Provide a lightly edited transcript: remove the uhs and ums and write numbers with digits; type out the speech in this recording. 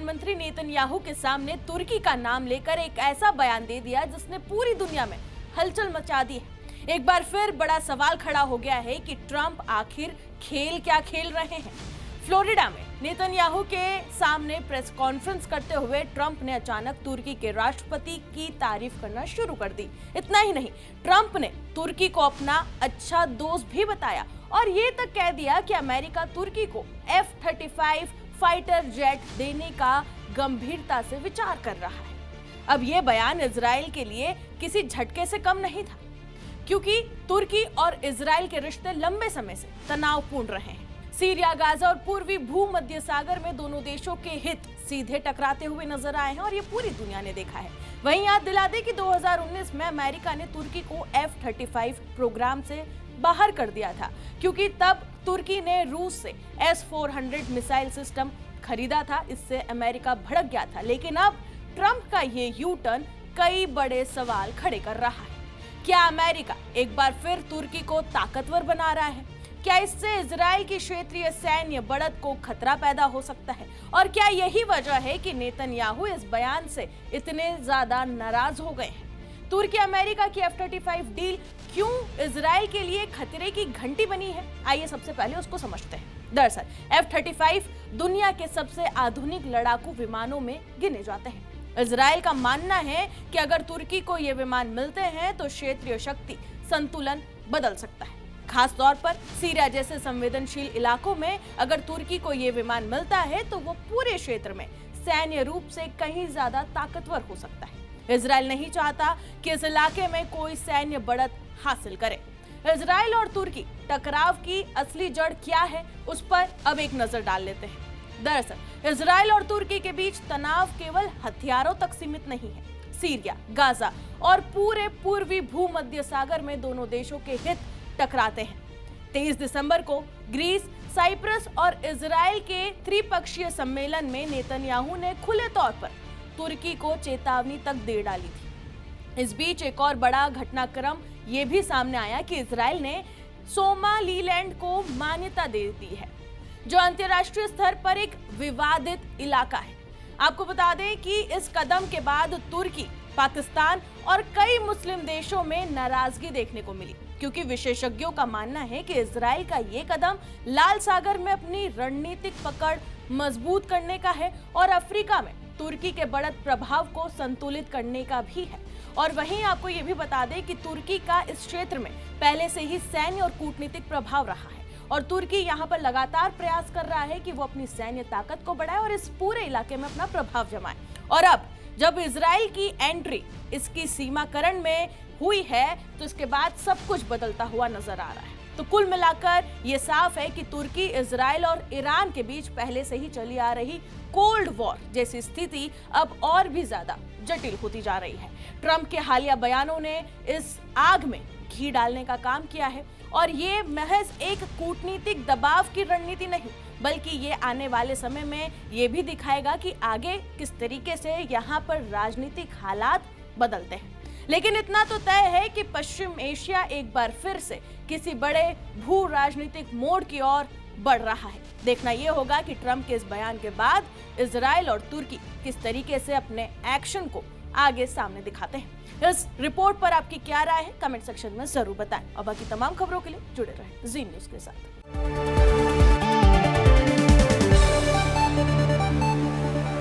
प्रधानमंत्री नेतन्याहू के सामने तुर्की का नाम लेकर एक ऐसा बयान दे दिया जिसने पूरी दुनिया में हलचल मचा दी है। एक बार फिर बड़ा सवाल खड़ा हो गया है कि ट्रंप आखिर खेल क्या खेल रहे हैं। फ्लोरिडा में नेतन्याहू के सामने प्रेस कॉन्फ्रेंस करते हुए ट्रंप ने अचानक तुर्की के राष्ट्रपति की तारीफ करना शुरू कर दी। इतना ही नहीं, ट्रंप ने तुर्की को अपना अच्छा दोस्त भी बताया और ये तक कह दिया कि अमेरिका तुर्की को F-35 फाइटर जेट देने का गंभीरता से विचार कर रहा है। अब ये बयान इजराइल के लिए किसी झटके से कम नहीं था, क्योंकि तुर्की और इजराइल के रिश्ते लंबे समय से तनावपूर्ण रहे हैं। सीरिया, गाजा और पूर्वी भूमध्य सागर में दोनों देशों के हित सीधे टकराते हुए नजर आए हैं और ये पूरी दुनिया ने देखा है। वहीं याद दिला दे कि 2019 में अमेरिका ने तुर्की को F-35 प्रोग्राम से बाहर कर दिया था, क्योंकि तब तुर्की ने रूस से S-400 मिसाइल सिस्टम खरीदा था। इससे अमेरिका भड़क गया था। लेकिन अब ट्रंप का ये यू टर्न कई बड़े सवाल खड़े कर रहा है। क्या अमेरिका एक बार फिर तुर्की को ताकतवर बना रहा है? क्या इससे इजराइल की क्षेत्रीय सैन्य बढ़त को खतरा पैदा हो सकता है? और क्या यही वजह है कि नेतन्याहू इस बयान से इतने ज्यादा नाराज हो गए हैं? तुर्की अमेरिका की F-35 डील क्यों इजराइल के लिए खतरे की घंटी बनी है? आइए सबसे पहले उसको समझते हैं। दरअसल F-35 दुनिया के सबसे आधुनिक लड़ाकू विमानों में गिने जाते हैं। इजराइल का मानना है कि अगर तुर्की को ये विमान मिलते हैं तो क्षेत्रीय शक्ति संतुलन बदल सकता है। खास तौर पर सीरिया जैसे संवेदनशील इलाकों में अगर तुर्की को ये विमान मिलता है तो वो पूरे क्षेत्र में सैन्य रूप से कहीं ज्यादा ताकतवर हो सकता है। इजराइल नहीं चाहता कि इस इलाके में कोई सैन्य बढ़त हासिल करे। इजराइल और तुर्की टकराव की असली जड़ क्या है, उस पर अब एक नजर डाल लेते हैं। दरअसल इजराइल और तुर्की के बीच तनाव केवल हथियारों तक सीमित नहीं है। सीरिया, गाजा और पूरे पूर्वी भूमध्य सागर में दोनों देशों के हित टकराते हैं। 23 दिसंबर को ग्रीस, साइप्रस और इजराइल के त्रिपक्षीय सम्मेलन में नेतन्याहू ने खुले तौर पर तुर्की को चेतावनी तक दे डाली थी। इस बीच एक और बड़ा घटनाक्रम ये भी सामने आया कि इजराइल ने सोमालीलैंड को मान्यता दे दी है, जो अंतर्राष्ट्रीय स्तर पर एक विवादित इलाका है। आपको बता दें कि इस कदम के बाद तुर्की, पाकिस्तान और कई मुस्लिम देशों में नाराजगी देखने को मिली, क्योंकि विशेषज्ञों का मानना है कि इजराइल का ये कदम लाल सागर में अपनी रणनीतिक पकड़ मजबूत करने का है और अफ्रीका में तुर्की के बढ़त प्रभाव को संतुलित करने का भी है। और वहीं आपको ये भी बता दें कि तुर्की का इस क्षेत्र में पहले से ही सैन्य और कूटनीतिक प्रभाव रहा है और तुर्की यहाँ पर लगातार प्रयास कर रहा है कि वो अपनी सैन्य ताकत को बढ़ाए और इस पूरे इलाके में अपना प्रभाव जमाए। और अब जब इजराइल की एंट्री इसकी सीमाकरण में हुई है तो इसके बाद सब कुछ बदलता हुआ नजर आ रहा है। तो कुल मिलाकर ये साफ है कि तुर्की, इजराइल और ईरान के बीच पहले से ही चली आ रही कोल्ड वॉर जैसी स्थिति अब और भी ज्यादा जटिल होती जा रही है। ट्रंप के हालिया बयानों ने इस आग में घी डालने का काम किया है और ये महज एक कूटनीतिक दबाव की रणनीति नहीं, बल्कि ये आने वाले समय में ये भी दिखाएगा कि आगे किस तरीके से यहाँ पर राजनीतिक हालात बदलते हैं। लेकिन इतना तो तय है कि पश्चिम एशिया एक बार फिर से किसी बड़े भू राजनीतिक मोड़ की ओर बढ़ रहा है। देखना यह होगा कि ट्रंप के इस बयान के बाद इजराइल और तुर्की किस तरीके से अपने एक्शन को आगे सामने दिखाते हैं। इस रिपोर्ट पर आपकी क्या राय है, कमेंट सेक्शन में जरूर बताएं और बाकी तमाम खबरों के लिए जुड़े रहें जी न्यूज़ के साथ।